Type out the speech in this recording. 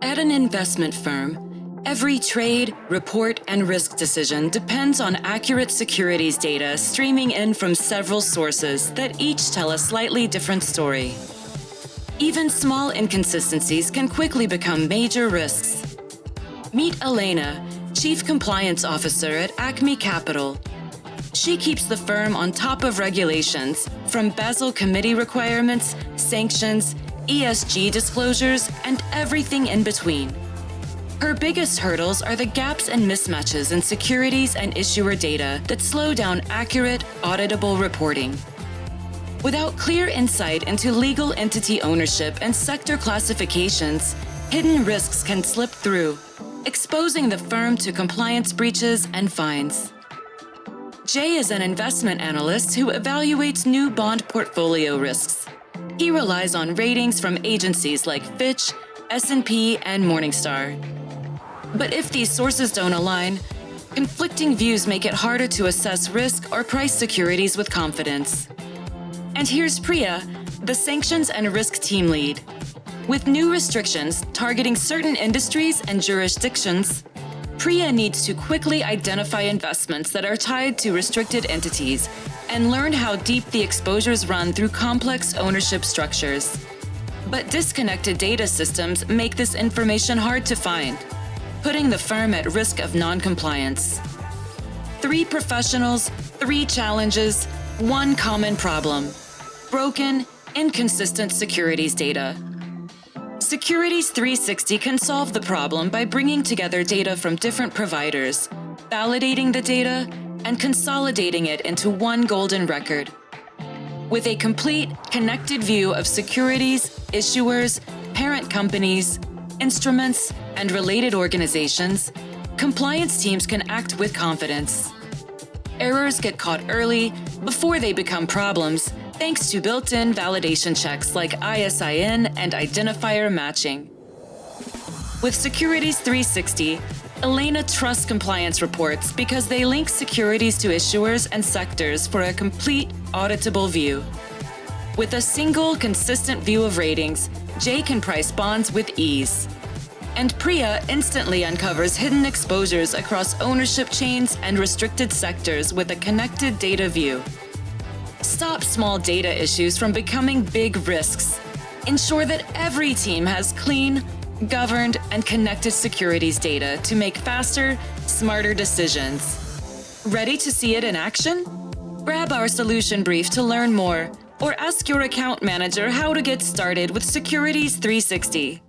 At an investment firm, every trade, report, and risk decision depends on accurate securities data streaming in from several sources that each tell a slightly different story. Even small inconsistencies can quickly become major risks. Meet Elena, Chief Compliance Officer at Acme Capital. She keeps the firm on top of regulations, from Basel Committee requirements, sanctions, ESG disclosures, and everything in between. Her biggest hurdles are the gaps and mismatches in securities and issuer data that slow down accurate, auditable reporting. Without clear insight into legal entity ownership and sector classifications, hidden risks can slip through, exposing the firm to compliance breaches and fines. Jay is an investment analyst who evaluates new bond portfolio risks. He relies on ratings from agencies like Fitch, S&P, and Morningstar. But if these sources don't align, conflicting views make it harder to assess risk or price securities with confidence. And here's Priya, the Sanctions and Risk Team Lead. With new restrictions targeting certain industries and jurisdictions, Priya needs to quickly identify investments that are tied to restricted entities and learn how deep the exposures run through complex ownership structures. But disconnected data systems make this information hard to find, putting the firm at risk of non-compliance. 3 professionals, 3 challenges, 1 common problem: broken, inconsistent securities data. Securities 360 can solve the problem by bringing together data from different providers, validating the data, and consolidating it into one golden record. With a complete, connected view of securities, issuers, parent companies, instruments, and related organizations, compliance teams can act with confidence. Errors get caught early, before they become problems, thanks to built-in validation checks like ISIN and identifier matching. With Securities 360, Elena trusts compliance reports because they link securities to issuers and sectors for a complete, auditable view. With a single, consistent view of ratings, Jay can price bonds with ease. And Priya instantly uncovers hidden exposures across ownership chains and restricted sectors with a connected data view. Stop small data issues from becoming big risks. Ensure that every team has clean, governed, and connected securities data to make faster, smarter decisions. Ready to see it in action? Grab our solution brief to learn more, or ask your account manager how to get started with Securities 360.